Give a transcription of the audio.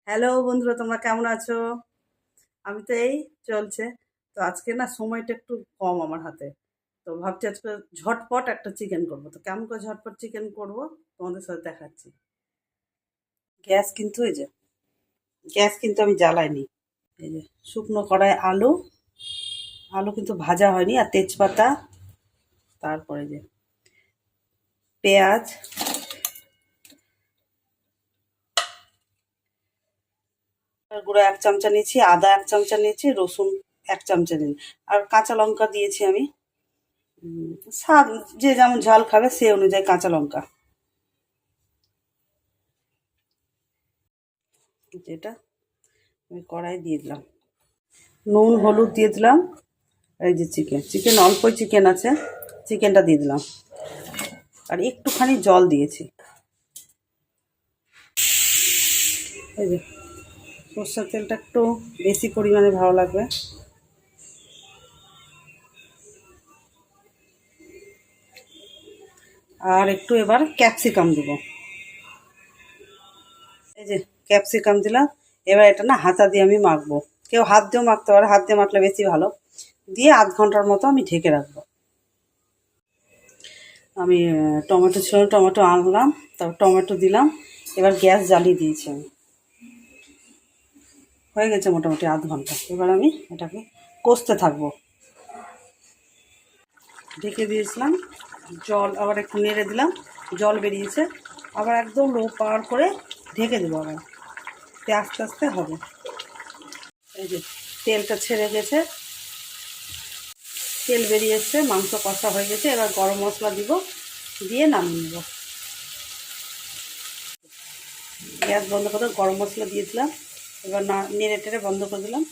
Hello বন্ধুরা, তোমরা কেমন আছো? আমি তো এই চলছে। তো আজকে না সময়টা একটু কম আমার হাতে। তো ভাবছি আজকে ঝটপট একটা চিকেন করব। তো কেমন করে ঝটপট চিকেন করব তোমাদের সাথে দেখাচ্ছি। গ্যাস কিন্তু এই যে গ্যাস কিন্তু আমি জ্বালাইনি। এই যে শুকনো কড়াই আলু, আলু কিন্তু ভাজা হয়নি, আর তেজপাতা, তারপরে যে পেঁয়াজ, গুঁড়ো 1 চামচা নিয়েছি, আদা 1 চামচা নিয়েছি, রসুন 1 চামচা নিয়েছি, আর কাঁচা লঙ্কা দিয়েছি আমি। স্বাদ যে যেমন ঝাল খাবে সে অনুযায়ী কাঁচা লঙ্কা, যেটা আমি কড়াই দিয়ে দিলাম। নুন হলুদ দিয়ে দিলাম। এই যে চিকেন অল্পই চিকেন আছে, চিকেনটা দিয়ে দিলাম, আর একটুখানি জল দিয়েছি। এই যে সরষের তেলটা একটু বেশি পরিমাণে ভালো লাগবে। আর একটু এবার ক্যাপসিকাম দেব। এই যে ক্যাপসিকাম দিলাম। এবার এটা না হাতা দিয়ে আমি মাখবো, কেউ হাত দিয়েও মাখতে পারে, হাত দিয়ে মাখলে বেশি ভালো। দিয়ে আধ ঘন্টার মতো আমি ঢেকে রাখবো। আমি টমেটো ছিল, টমেটো আনলাম, তারপর টমেটো দিলাম। এবার গ্যাস জ্বালিয়ে দিয়েছি আমি। হয়ে গেছে মোটামুটি আধ ঘন্টা। এবার আমি এটাকে কষতে থাকবো। ঢেকে দিয়েছিলাম, জল আবার একটু নেড়ে দিলাম, জল বেরিয়েছে। আবার একদম লো পাওয়ার করে ঢেকে দেবো আবার, আস্তে আস্তে হবে। এই যে তেলটা ছেড়ে গেছে, তেল বেরিয়ে এসছে, মাংস কষা হয়ে গেছে। এবার গরম মশলা দিব, দিয়ে নামিয়ে নেব। গ্যাস বন্ধ করে গরম মশলা দিয়ে দিলাম। এবার না নেড়ে টেড়ে বন্ধ করে দিলাম।